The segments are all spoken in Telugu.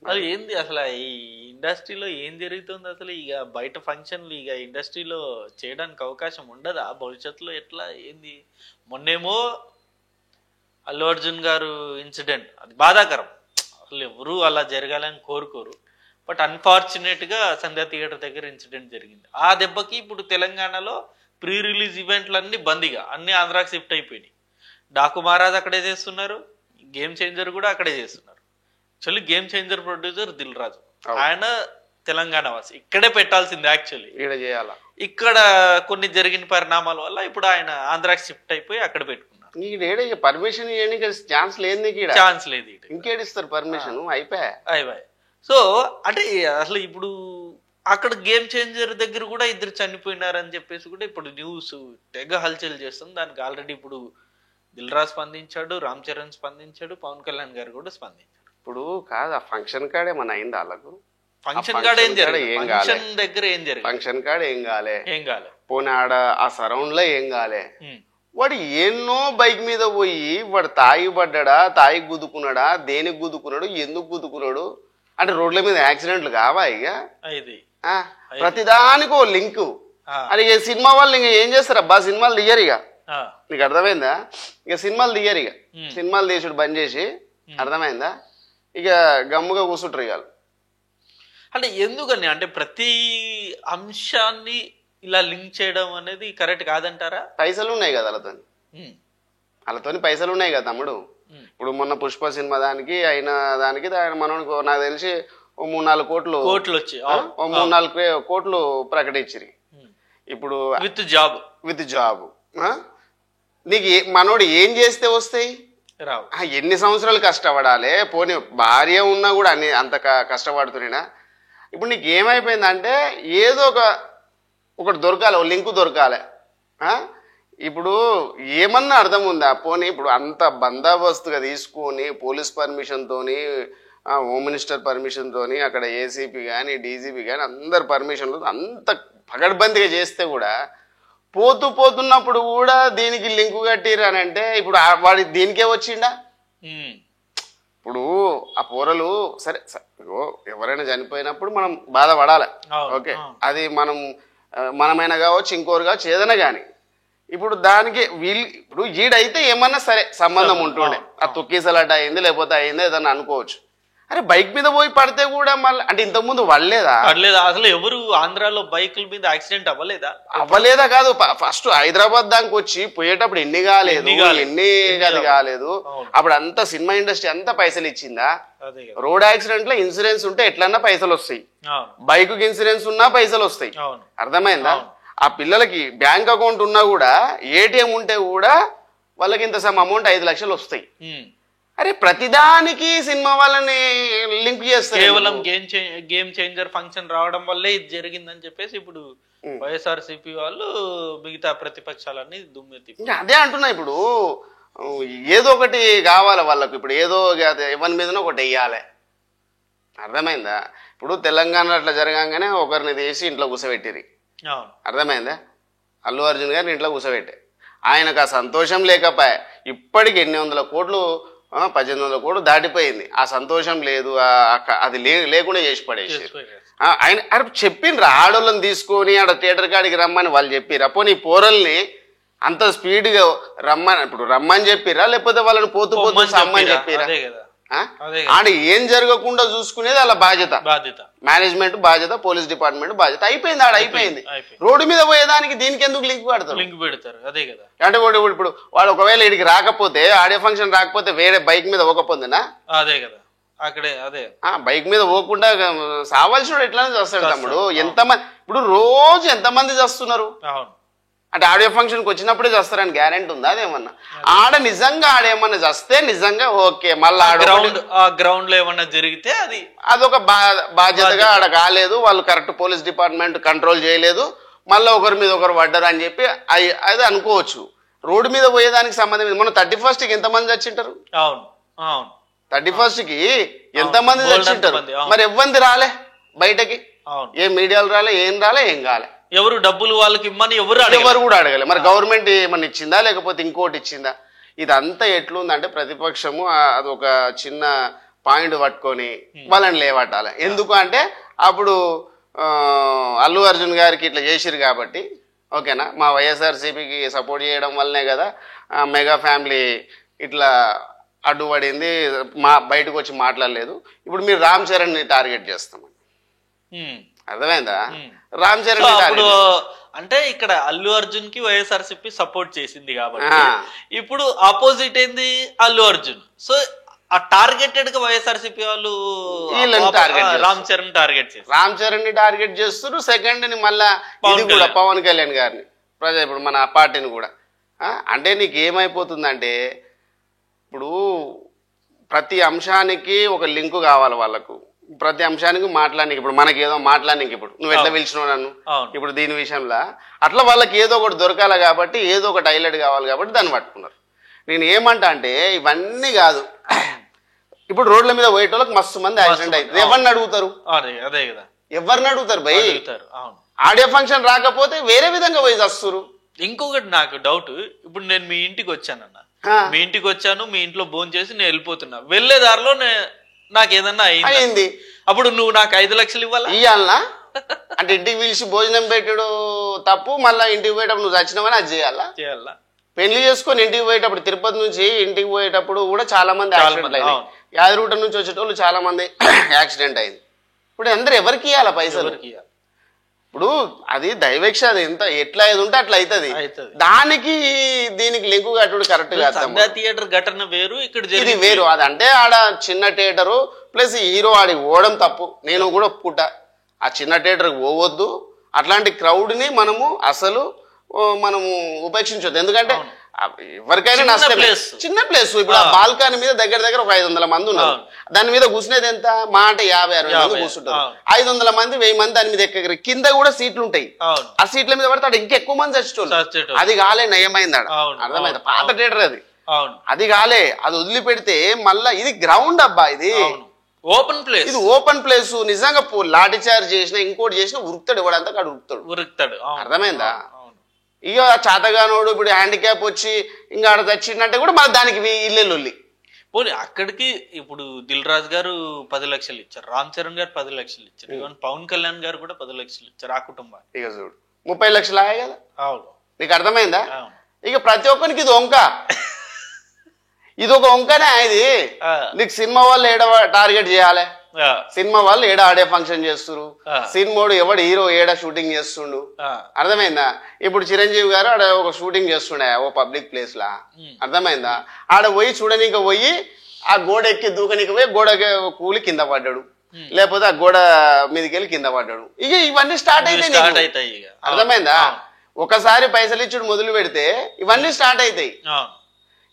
అది ఏంది అసలు ఈ ఇండస్ట్రీలో ఏం జరుగుతుంది అసలు? ఇక బయట ఫంక్షన్లు ఇక ఇండస్ట్రీలో చేయడానికి అవకాశం ఉండదా భవిష్యత్తులో? ఎట్లా ఏంది? మొన్నేమో అల్లు అర్జున్ గారు ఇన్సిడెంట్, అది బాధాకరం. అసలు ఎవరు అలా జరగాలని కోరుకోరు. బట్ అన్ఫార్చునేట్గా సంధ్యా థియేటర్ దగ్గర ఇన్సిడెంట్ జరిగింది. ఆ దెబ్బకి ఇప్పుడు తెలంగాణలో ప్రీ రిలీజ్ ఈవెంట్లన్నీ బందీగా అన్ని ఆంధ్రాకి షిఫ్ట్ అయిపోయినాయి. డాకు మహారాజ్ అక్కడే చేస్తున్నారు, గేమ్ చేంజర్ కూడా అక్కడే చేస్తున్నారు. Actually game changer producer Dil Raju, ఆయన తెలంగాణ వాసి, ఇక్కడే పెట్టాల్సింది యాక్చువల్లీ. ఇక్కడ కొన్ని జరిగిన పరిణామాల వల్ల ఇప్పుడు ఆయన ఆంధ్రాకి షిఫ్ట్ అయిపోయి అక్కడ పెట్టుకున్నారు. పర్మిషన్ ఛాన్స్ లేదు, ఛాన్స్ లేదు, ఇంకేడిస్తారు పర్మిషన్? అయిపోయా. సో అంటే అసలు ఇప్పుడు అక్కడ గేమ్ చేంజర్ దగ్గర కూడా ఇద్దరు చనిపోయినారని చెప్పేసి కూడా ఇప్పుడు న్యూస్ తెగ హల్చల్ చేస్తుంది. దానికి ఆల్రెడీ ఇప్పుడు దిల్ రాజు స్పందించాడు, రామ్ చరణ్ స్పందించాడు, పవన్ కళ్యాణ్ గారు కూడా స్పందించారు. ఇప్పుడు కాదు ఆ ఫంక్షన్ కార్డ్ ఏమన్నా అయింది వాళ్ళకు? ఫంక్షన్ కార్డ్ ఏం జరిగింది? ఫంక్షన్ దగ్గర ఏం జరిగింది? ఫంక్షన్ కార్డ్ ఏం కాలే. పోనీ ఆడ ఆ సరౌండ్ లో ఏం కాలే. వాడు ఎన్నో బైక్ మీద పోయి వాడు తాగి పడ్డా, తాగి గుద్దుకున్నాడా, దేనికి గుద్దుకున్నాడు, ఎందుకు గుద్దుకున్నాడు అంటే రోడ్ల మీద యాక్సిడెంట్లు కావా? ఇక ప్రతిదానికి ఓ లింకు. అది సినిమా వాళ్ళు ఇంకా ఏం చేస్తారు అబ్బా, సినిమాలు తీయరు ఇక. నీకు అర్థమైందా? ఇక సినిమాలు తీయరు, ఇక సినిమాలు తీసుడు బంద్ చేసి, అర్థమైందా? ఇక గమ్ముగా కూర్చుంటారు ఇక. అంటే ఎందుకని అంటే ప్రతి అంశాన్ని ఇలా లింక్ చేయడం అనేది కరెక్ట్ కాదంటారా? పైసలు ఉన్నాయి కదా వాళ్ళతోని పైసలు ఉన్నాయి కదా తమ్ముడు. ఇప్పుడు మొన్న పుష్ప సినిమా దానికి అయిన దానికి మనకు నాకు తెలిసి 3-4 కోట్లు వచ్చి 3-4 కోట్లు ప్రకటించిరి. ఇప్పుడు విత్ జాబ్ నీకు మనోడు ఏం చేస్తే వస్తాయి? ఎన్ని సంవత్సరాలు కష్టపడాలి? పోనీ భార్య ఉన్నా కూడా అంత కష్టపడుతున్నా. ఇప్పుడు నీకు ఏమైపోయిందంటే ఏదో ఒకటి దొరకాలి, ఒక లింకు దొరకాలి. ఇప్పుడు ఏమన్నా అర్థం ఉందా? పోనీ ఇప్పుడు అంత బందోబస్తుగా తీసుకొని పోలీస్ పర్మిషన్తోని, హోమ్ మినిస్టర్ పర్మిషన్తోని, అక్కడ ఏసీపీ కానీ డీజీపీ కానీ అందరు పర్మిషన్లు అంత పగడ్బందీగా చేస్తే కూడా పోతున్నప్పుడు కూడా దీనికి లింకు కట్టిరు అని అంటే ఇప్పుడు వాడి దీనికే వచ్చిండా? ఇప్పుడు ఆ పోరలు సరే ఎవరైనా చనిపోయినప్పుడు మనం బాధపడాలి, ఓకే, అది మనమైనా కావచ్చు, ఇంకోరు కావచ్చు, ఏదైనా కానీ. ఇప్పుడు దానికి ఇప్పుడు ఈడైతే ఏమన్నా సరే సంబంధం ఉంటుండే, ఆ తొక్కిసలాట అయింది లేకపోతే అయింది ఏదన్నా అనుకోవచ్చు. అరే బైక్ మీద పోయి పడితే కూడా మళ్ళీ అంటే ఇంతకుముందు పడలేదా? అసలు ఎవరు ఆంధ్రాలో బైకుల మీద యాక్సిడెంట్ అవ్వలేదా? కాదు, ఫస్ట్ హైదరాబాద్ దానికి వచ్చి పోయేటప్పుడు ఎన్ని కాలేదు. అప్పుడు అంతా సినిమా ఇండస్ట్రీ అంతా పైసలు ఇచ్చిందా? రోడ్ యాక్సిడెంట్ లో ఇన్సూరెన్స్ ఉంటే ఎట్లన్నా పైసలు వస్తాయి, బైక్ కి ఇన్సూరెన్స్ ఉన్నా పైసలు వస్తాయి. అర్థమైందా? ఆ పిల్లలకి బ్యాంక్ అకౌంట్ ఉన్నా కూడా, ఏటీఎం ఉంటే కూడా వాళ్ళకి ఇంత సమ్ అమౌంట్ 5 లక్షలు వస్తాయి. అరే ప్రతిదానికి సినిమా వాళ్ళని లింక్ చేస్తారు. కేవలం గేమ్ చేంజర్ ఫంక్షన్ రావడం వల్లే ఇది జరిగిందని చెప్పేసి ఇప్పుడు వైఎస్ఆర్సీపీ వాళ్ళు మిగతా ప్రతిపక్షాలన్నీ దుమ్మెత్తి అదే అంటున్నా. ఇప్పుడు ఏదో ఒకటి కావాలి వాళ్ళకు, ఇప్పుడు ఏదో ఎవరి మీదనో ఒకటి వెయ్యాలి. అర్థమైందా? ఇప్పుడు తెలంగాణ అట్లా జరగంగానే ఒకరిని తీసి ఇంట్లో కూర్చోబెట్టిరి. అర్థమైందా? అల్లు అర్జున్ గారిని ఇంట్లో కూర్చోబెట్టే ఆయనకు ఆ సంతోషం లేకపోయా. ఇప్పటికి 800 కోట్లు 1800 కోట్లు దాటిపోయింది. ఆ సంతోషం లేదు, అది లేకుండా చేసి పడేసి ఆయన చెప్పిండ్రు ఆడోళ్ళని తీసుకొని ఆడ థియేటర్ కాడికి రమ్మని వాళ్ళు చెప్పిరా? పోనీ పోరల్ని అంత స్పీడ్గా రమ్మని చెప్పిరా లేకపోతే వాళ్ళని పోతూ సమ్మని చెప్పిరా? ఆడ ఏం జరగకుండా చూసుకునేది వాళ్ళ బాధ్యత, మేనేజ్మెంట్ బాధ్యత, పోలీస్ డిపార్ట్మెంట్ బాధ్యత. అయిపోయింది, ఆడ అయిపోయింది. రోడ్డు మీద పోయేదానికి దీనికి ఎందుకు లింక్ పెడతారు? అదే కదా. అంటే ఇప్పుడు వాడు ఒకవేళ ఇడికి రాకపోతే, ఆడియో ఫంక్షన్ రాకపోతే వేరే బైక్ మీద పోకపోతుందా? అదే కదా, అక్కడే అదే బైక్ మీద పోకుండా సావాల్సిన ఎట్లా చేస్తాడు తమ్ముడు? ఎంతమంది ఇప్పుడు రోజు ఎంతమంది చేస్తున్నారు? అంటే ఆడియో ఫంక్షన్కి వచ్చినప్పుడే చేస్తారని గ్యారెంటీ ఉందా? అదేమన్నా ఆడ నిజంగా ఆడేమన్నా చేస్తే నిజంగా ఓకే, మళ్ళీ గ్రౌండ్ లో ఏమన్నా జరిగితే అదొక బాధ్యతగా ఆడ కాలేదు, వాళ్ళు కరెక్ట్ పోలీస్ డిపార్ట్మెంట్ కంట్రోల్ చేయలేదు, మళ్ళీ ఒకరి మీద ఒకరు పడ్డారు అని చెప్పి అది అనుకోవచ్చు. రోడ్డు మీద పోయేదానికి సంబంధం. మొన్న 31st కి ఎంతమంది చచ్చింటారు? 31st కి ఎంతమంది చచ్చింటారు? మరి ఎవ్వంది రాలే బయటకి, ఏ మీడియాలు రాలే, ఏం కాలే. ఎవరు డబ్బులు వాళ్ళకి ఇమ్మని ఎవరు కూడా అడగలే. మరి గవర్నమెంట్ ఏమన్నా ఇచ్చిందా లేకపోతే ఇంకోటి ఇచ్చిందా? ఇదంతా ఎట్లుందంటే ప్రతిపక్షము అది ఒక చిన్న పాయింట్ పట్టుకొని వాళ్ళని లేవట్టాలి. ఎందుకు అంటే అప్పుడు అల్లు అర్జున్ గారికి ఇట్లా చేసిరు కాబట్టి, ఓకేనా, మా వైఎస్ఆర్సీపీకి సపోర్ట్ చేయడం వల్లనే కదా మెగా ఫ్యామిలీ ఇట్లా అడ్డుపడింది, బయటకు వచ్చి మాట్లాడలేదు. ఇప్పుడు మీరు రామ్ చరణ్ని టార్గెట్ చేస్తామని, అర్థమైందా? రామ్ చరణ్ అంటే ఇక్కడ అల్లు అర్జున్ కి వైఎస్ఆర్సీపీ సపోర్ట్ చేసింది కాబట్టి ఇప్పుడు ఆపోజిట్ ఏంది అల్లు అర్జున్. సో ఆ టార్గెటెడ్ గా వైఎస్ఆర్సీపీ వాళ్ళు రామ్ చరణ్ టార్గెట్ చేస్తారు, రామ్ చరణ్ ని టార్గెట్ చేస్తారు. సెకండ్ ని మళ్ళా ఇది కూడా పవన్ కళ్యాణ్ గారిని, ఇప్పుడు మన పార్టీని కూడా. అంటే నీకు ఏమైపోతుందంటే ఇప్పుడు ప్రతి అంశానికి ఒక లింకు కావాలి వాళ్ళకు, ప్రతి అంశానికి మాట్లాడడానికి. ఇప్పుడు మనకి ఏదో మాట్లాడడానికి, ఇప్పుడు నువ్వు ఎట్లా పిలిచినావు నన్ను ఇప్పుడు దీని విషయంలో, అట్లా వాళ్ళకి ఏదో ఒకటి దొరకాలి కాబట్టి, ఏదో ఒకటి హైలైట్ కావాలి కాబట్టి దాన్ని పట్టుకున్నారు. నేను ఏమంటా అంటే ఇవన్నీ కాదు, ఇప్పుడు రోడ్ల మీద పోయేటోళ్ళకి మస్తు మంది యాక్సిడెంట్ అవుతుంది. ఎవరిని అడుగుతారు? అదే కదా, ఎవరిని అడుగుతారు భయ్? ఆడియో ఫంక్షన్ రాకపోతే వేరే విధంగా పోయి వస్తారు. ఇంకొకటి నాకు డౌట్, ఇప్పుడు నేను మీ ఇంటికి వచ్చానన్న, మీ ఇంటికి వచ్చాను, మీ ఇంట్లో భోజనం చేసి నేను వెళ్ళిపోతున్నా, వెళ్లే దారిలో నాకు ఏదన్నా అయింది, అప్పుడు నువ్వు నాకు 5 లక్షలు ఇవ్వాలనా? అంటే ఇంటికి పిలిచి భోజనం పెట్టడు తప్పు, మళ్ళీ ఇంటికి పోయేటప్పుడు నువ్వు చచ్చినవని అది చేయాలా? పెళ్లి చేసుకొని ఇంటికి పోయేటప్పుడు, తిరుపతి నుంచి ఇంటికి పోయేటప్పుడు కూడా చాలా మంది యాక్సిడెంట్ అయింది. యాదగిరిగుట్ట నుంచి వచ్చేటోళ్ళు చాలా మంది యాక్సిడెంట్ అయింది. ఇప్పుడు అందరు ఎవరికి ఇవ్వాలా పైసలు? ఇప్పుడు అది దైవేక్ష, అది ఎంత ఎట్లా అయ్యేది ఉంటే అట్లా అవుతుంది. దానికి దీనికి లింకు కట్టుడు కరెక్ట్ కాదు. థియేటర్ ఘటన వేరు, ఇక్కడ ఇది వేరు. అది అంటే ఆడ చిన్న థియేటరు ప్లస్ హీరో ఆడికి పోవడం తప్పు. నేను కూడా ఒప్పుకుంటా, ఆ చిన్న థియేటర్కి పోవద్దు, అట్లాంటి క్రౌడ్ని మనము ఉపేక్షించొద్దు. ఎందుకంటే ఎవరికైనా నష్టం. చిన్న ప్లేస్, ఇప్పుడు ఆ బాల్కనీ మీద దగ్గర దగ్గర ఒక 500 మంది ఉన్నారు, దాని మీద కూర్చునేది ఎంత మా అంటే 50-60 మంది కూర్చుంటారు. 500 మంది 1000 మంది దాని మీద ఎక్క, కింద కూడా సీట్లు ఉంటాయి, ఆ సీట్ల మీద పడితే ఇంకెక్కువ మంది చచ్చేటోళ్ళు. అది కాలే, నయమైంది ఆడ, అర్థమైంది? పాత థియేటర్ అది కాలే, అది వదిలిపెడితే మళ్ళా ఇది గ్రౌండ్ అబ్బా, ఇది ఓపెన్ ప్లేస్, ఇది ఓపెన్ ప్లేస్. నిజంగా లాఠీ చార్జ్ చేసినా ఇంకోటి చేసినా ఉరుకుతాడు, ఎవడంతా కాడు ఉరుకుతాడు, అర్థమైందా? ఇక చాతగానోడు ఇప్పుడు హ్యాండిక్యాప్ వచ్చి ఇంకా ఆడ చచ్చిందంటే కూడా మన దానికి ఇల్లెల్లుల్లి పోనీ. అక్కడికి ఇప్పుడు దిల్ రాజు గారు 10 లక్షలు ఇచ్చారు, రామ్ చరణ్ గారు 10 లక్షలు ఇచ్చారు, ఈవెన్ పవన్ కళ్యాణ్ గారు కూడా 10 లక్షలు ఇచ్చారు ఆ కుటుంబానికి. ఇక చూడు 30 లక్షలు ఆయా కదా. అవును, నీకు అర్థమైందా? ఇక ప్రతి ఒక్కరికి ఇది వంక, ఇది ఒక వంకనే. ఇది నీకు సినిమా వాళ్ళు ఏడ టార్గెట్ చేయాలి, సినిమా వాళ్ళు ఏడ ఆడే ఫంక్షన్ చేస్తున్నారు, సినిమాడు ఎవడు హీరో ఏడ షూటింగ్ చేస్తుండు, అర్థమైందా? ఇప్పుడు చిరంజీవి గారు ఆడ ఒక షూటింగ్ చేస్తుండే ఓ పబ్లిక్ ప్లేస్ లా, అర్థమైందా? ఆడ పోయి చూడనీకి పోయి ఆ గోడ ఎక్కి దూకనీకి పోయి గోడ కూలి కింద పడ్డాడు, లేకపోతే ఆ గోడ మీదకి వెళ్ళి కింద పడ్డాడు. ఇక ఇవన్నీ స్టార్ట్ అవుతాయి, అర్థమైందా? ఒకసారి పైసలు ఇచ్చుడు మొదలు పెడితే ఇవన్నీ స్టార్ట్ అవుతాయి.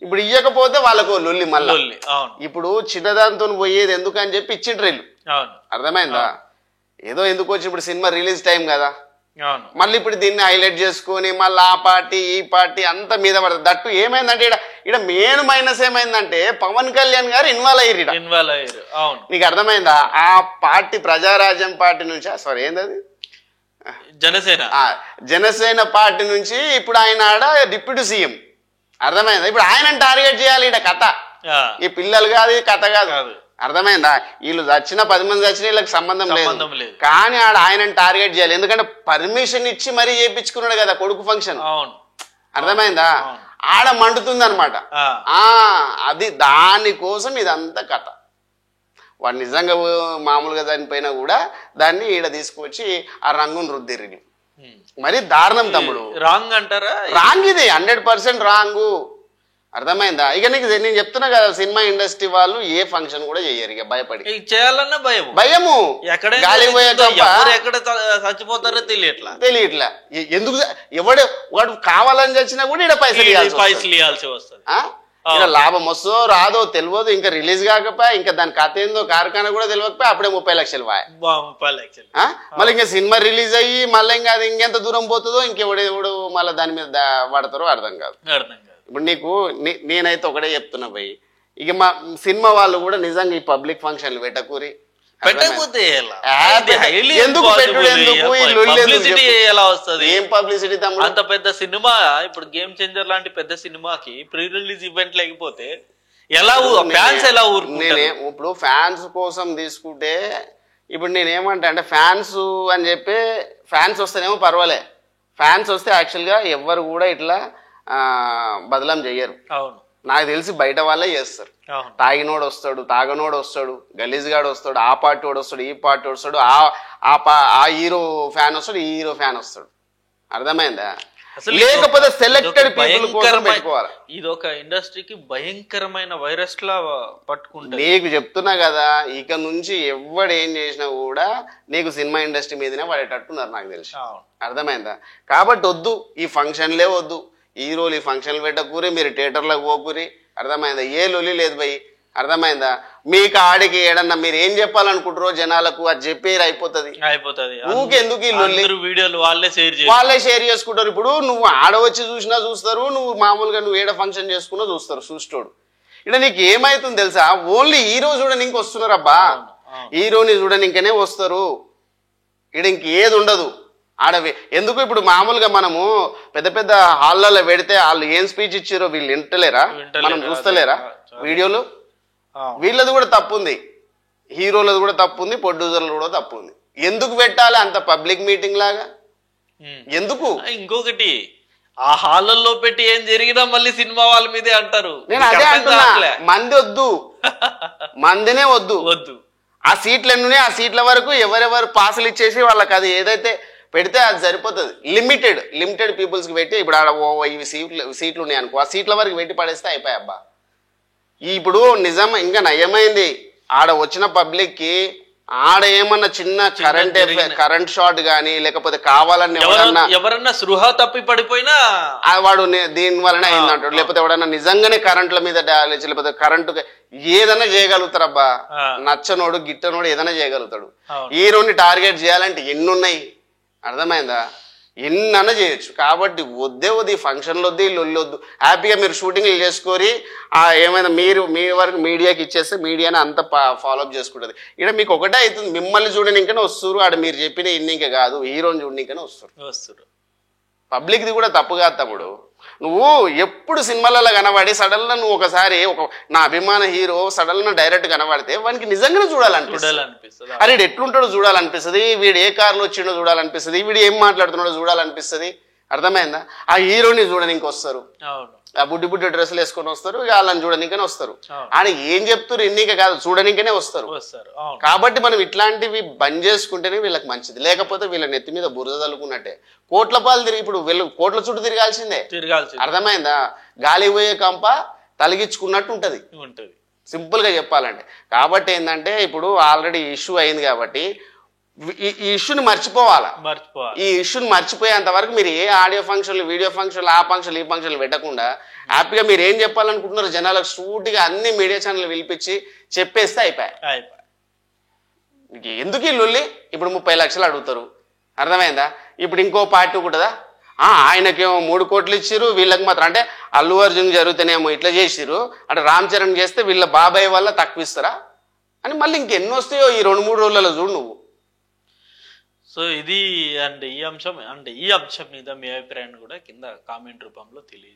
ఇప్పుడు ఇయ్యకపోతే వాళ్ళకు లొల్లి మళ్ళీ. ఇప్పుడు చిన్నదాంతో పోయేది ఎందుకు అని చెప్పి ఇచ్చిండ్రు, అర్థమైందా? ఏదో ఎందుకు వచ్చి ఇప్పుడు సినిమా రిలీజ్ టైం కదా, మళ్ళీ ఇప్పుడు దీన్ని హైలైట్ చేసుకుని మళ్ళీ ఆ పార్టీ ఈ పార్టీ అంతా మీద పడుతుంది. దట్టు ఏమైందంటే ఇక్కడ మెయిన్ మైనస్ ఏమైందంటే పవన్ కళ్యాణ్ గారు ఇన్వాల్వ్ అయ్యారు. నీకు అర్థమైందా? ఆ పార్టీ ప్రజారాజ్యం పార్టీ నుంచి, సారీ ఏంటది, జనసేన పార్టీ నుంచి ఇప్పుడు ఆయన ఆడ డిప్యూటీ సీఎం, అర్థమైందా? ఇప్పుడు ఆయన టార్గెట్ చేయాలి. ఇక్కడ కథ ఈ పిల్లలు కాదు, కథ కాదు, అర్థమైందా? వీళ్ళు చచ్చిన 10 మంది చచ్చిన వీళ్ళకి సంబంధం లేదు, కానీ ఆయన టార్గెట్ చేయాలి. ఎందుకంటే పర్మిషన్ ఇచ్చి మరీ చేయించుకున్నాడు కదా కొడుకు ఫంక్షన్, అర్థమైందా? ఆడ మండుతుంది అనమాట. అది దానికోసం ఇదంతా కథ. వాడు నిజంగా మామూలుగా దానిపైన కూడా దాన్ని ఈడ తీసుకువచ్చి ఆ రంగును రుద్దిరి. మరి దారుణం తమ్ముడు, రాంగ్ అంటారా? రాంగ్, ఇది 100% రాంగు, అర్థమైందా? ఇక నీకు నేను చెప్తున్నా కదా, సినిమా ఇండస్ట్రీ వాళ్ళు ఏ ఫంక్షన్ కూడా చెయ్యరు, ఇక భయపడి చేయాలన్నా భయము. గాలి పోయే ఎక్కడ చచ్చిపోతారో తెలియట్లా. ఎందుకు వాడు కావాలని చచ్చినా కూడా ఇక్కడ పైసలు ఇవ్వాల్సి వస్తుంది. ఇక్కడ లాభం వస్తుందో రాదో తెలియదు, ఇంకా రిలీజ్ కాకపోయా, ఇంకా దాని కథ ఏందో కార్ఖానా కూడా తెలియకపోయా, అప్పుడే 30 లక్షలు మళ్ళీ ఇంకా సినిమా రిలీజ్ అయ్యి మళ్ళీ ఇంకా అది ఇంకెంత దూరం పోతుందో, ఇంకెవడెవడు మళ్ళీ దాని మీద వాడతారో అర్థం కాదు. ఇప్పుడు నీకు నేనైతే ఒకటే చెప్తున్నా భయ్, ఇక మా సినిమా వాళ్ళు కూడా నిజంగా ఈ పబ్లిక్ ఫంక్షన్లు పెట్టకూరి, ఎందుకు ఎలా వస్తుంది? ఏం పబ్లిసిటీ తమ్ముడు? అంత పెద్ద సినిమా, ఇప్పుడు గేమ్ చేంజర్ లాంటి పెద్ద సినిమాకి ప్రీ రిలీజ్ ఈవెంట్ లేకపోతే ఎలా ఫ్యాన్స్ ఎలా ఊరుకుంటారు? ఇప్పుడు ఫ్యాన్స్ కోసం తీసుకుంటే ఇప్పుడు నేనేమంటా అంటే ఫ్యాన్స్ అని చెప్పి ఫ్యాన్స్ వస్తేనేమో పర్వాలే. ఫ్యాన్స్ వస్తే యాక్చువల్గా ఎవ్వరు కూడా ఇట్లా బదలాం చెయ్యరు. అవును, నాకు తెలిసి బయట వాళ్ళే చేస్తారు. తాగినోడు వస్తాడు, తాగనోడు వస్తాడు, గలీజ్గాడు వస్తాడు, ఆ పార్టీ వాడు వస్తాడు, ఈ పార్టీ వస్తాడు, ఆ హీరో ఫ్యాన్ వస్తాడు, ఈ హీరో ఫ్యాన్ వస్తాడు. అర్థమైందా? లేకపోతే సెలెక్టెడ్ పీపుల్ కోసం పెట్టుకోవాలి. ఇది ఒక ఇండస్ట్రీకి భయంకరమైన వైరస్ లా పట్టుకుంటుంది. నీకు చెప్తున్నా కదా, ఇక నుంచి ఎవడు ఏం చేసినా కూడా నీకు సినిమా ఇండస్ట్రీ మీదనే పడేటట్టున్నారు నాకు తెలిసి. అర్థమైందా? కాబట్టి వద్దు, ఈ ఫంక్షన్లే వద్దు, హీరోలు ఈ ఫంక్షన్లు పెట్టకూరి, మీరు థియేటర్లకు పోకూరి. అర్థమైందా? ఏ లొల్లి లేదు భయ్. అర్థమైందా? మీకు ఆడికి ఏడన్నా మీరు ఏం చెప్పాలనుకుంటారో జనాలకు అది చెప్పేది అయిపోతుంది. ఊకెందుకు ఈ లొల్లి? వీడియోలు వాళ్ళే షేర్ చేసుకుంటారు. ఇప్పుడు నువ్వు ఆడవచ్చి చూసినా చూస్తారు, నువ్వు మామూలుగా నువ్వు ఏడ ఫంక్షన్ చేసుకున్నా చూస్తారు చూస్తోడు. ఇక్కడ నీకు ఏమైతుంది తెలుసా? ఓన్లీ హీరో చూడడానికి వస్తున్నారు అబ్బా, హీరోని చూడనికనే వస్తారు. ఇక్కడ ఇంకేది ఉండదు ఆడవి. ఎందుకు ఇప్పుడు మామూలుగా మనము పెద్ద పెద్ద హాల్లో పెడితే వాళ్ళు ఏం స్పీచ్ ఇచ్చారో వీళ్ళు వింటలేరా? మనం చూస్తలేరా వీడియోలు? వీళ్ళది కూడా తప్పు ఉంది, హీరోలది కూడా తప్పు ఉంది, ప్రొడ్యూసర్లు కూడా తప్పు ఉంది. ఎందుకు పెట్టాలి అంత పబ్లిక్ మీటింగ్ లాగా? ఎందుకు? ఇంకొకటి, ఆ హాల్లో పెట్టి ఏం జరిగినా మళ్ళీ సినిమా వాళ్ళ మీదే అంటారు. నేను అదే అంటున్నా, మంది వద్దు, మందినే వద్దు. ఆ సీట్లు ఎన్నున్నాయి, ఆ సీట్ల వరకు ఎవరెవరు పాసులు ఇచ్చేసి వాళ్ళకి అది ఏదైతే పెడితే అది సరిపోతుంది. లిమిటెడ్ పీపుల్స్కి పెట్టి ఇప్పుడు ఆడ ఇవి సీట్లు ఉన్నాయి అనుకో, ఆ సీట్ల వరకు పెట్టి పడేస్తే అయిపోయాయి అబ్బా. ఇప్పుడు నిజం ఇంకా నయమైంది, ఆడ వచ్చిన పబ్లిక్కి ఆడ ఏమన్నా చిన్న కరెంట్ షాట్ గానీ లేకపోతే కావాలని ఎవరన్నా సృహ తప్పి పడిపోయినా వాడు దీని వలన అయిందంటాడు. లేకపోతే ఎవడన్నా నిజంగానే కరెంట్ల మీద డాలేజ్ లేకపోతే కరెంటు ఏదైనా చేయగలుగుతారబ్బా. నచ్చనోడు గిట్టనోడు ఏదైనా చేయగలుగుతాడు. హీరోని టార్గెట్ చేయాలంటే ఎన్నున్నాయి. అర్థమైందా? ఎన్నన్నా చేయొచ్చు. కాబట్టి వద్దే వద్దు, ఈ ఫంక్షన్లు వద్దు, లొల్లి వద్దు. హ్యాపీగా మీరు షూటింగ్లు చేసుకొని ఏమైనా మీరు మీ వరకు మీడియాకి ఇచ్చేస్తే మీడియాని అంత ఫాలోఅప్ చేసుకుంటుంది. ఇక్కడ మీకు ఒకటే అవుతుంది, మిమ్మల్ని చూడనికనే వస్తారు, ఆడ మీరు చెప్పిన ఇన్నికే కాదు, హీరోని చూడనికనే వస్తారు. పబ్లిక్ది కూడా తప్పు కాదు తమ్ముడు. నువ్వు ఎప్పుడు సినిమాలలో కనబడి సడన్గా నువ్వు ఒకసారి నా అభిమాన హీరో సడన్గా డైరెక్ట్ కనబడితే వానికి నిజంగానే చూడాలనిపిస్తుంది. అరే ఎట్లుంటాడో చూడాలనిపిస్తుంది, వీడు ఏ కార్లో వచ్చిండో చూడాలనిపిస్తుంది, వీడు ఏం మాట్లాడుతున్నాడో చూడాలనిపిస్తుంది. అర్థమైందా? ఆ హీరోని చూడడానికి వస్తారు, ఆ బుడ్డి డ్రెస్సులు వేసుకొని వస్తారు, వాళ్ళని చూడనికనే వస్తారు. ఆయన ఏం చెప్తారు ఎన్నిక కాదు, చూడనికనే వస్తారు. కాబట్టి మనం ఇట్లాంటివి బంద్ చేసుకుంటేనే వీళ్ళకి మంచిది. లేకపోతే వీళ్ళ నెత్తి మీద బురద తలుకున్నట్టే. కోట్ల పాలు తిరిగి ఇప్పుడు వీళ్ళు కోట్ల చుట్టూ తిరగాల్సిందే. అర్థమైందా? గాలి పోయే కంప తలిగించుకున్నట్టు ఉంటది, సింపుల్ గా చెప్పాలంటే. కాబట్టి ఏంటంటే ఇప్పుడు ఆల్రెడీ ఇష్యూ అయింది కాబట్టి ఈ ఇష్యూని మర్చిపోవాలా. ఈ ఇష్యూని మర్చిపోయేంత వరకు మీరు ఏ ఆడియో ఫంక్షన్లు, వీడియో ఫంక్షన్లు, ఆ ఫంక్షన్లు, ఈ ఫంక్షన్లు పెట్టకుండా హ్యాపీగా మీరు ఏం చెప్పాలనుకుంటున్నారు జనాలకు సూటిగా అన్ని మీడియా ఛానల్ పిలిపించి చెప్పేస్తే అయిపోయాయి. ఎందుకు ఈ లొల్లి? ఇప్పుడు 30 లక్షలు అడుగుతారు. అర్థమైందా? ఇప్పుడు ఇంకో పార్టీ ఉంటుందా, ఆయనకేమో 3 కోట్లు ఇచ్చిర్రు, వీళ్ళకి మాత్రం అంటే అల్లు అర్జున్ జరుగుతానేమో ఇట్లా చేసిర్రు, అంటే రామ్ చరణ్ చేస్తే వీళ్ళ బాబాయ్ వల్ల తక్కువ ఇస్తారా అని మళ్ళీ ఇంకెన్ని వస్తాయో ఈ 2-3 రోజులలో చూడు నువ్వు. సో ఇది ఈ అంశం మీద మీ అభిప్రాయాన్ని కూడా కింద కామెంట్ రూపంలో తెలియదు.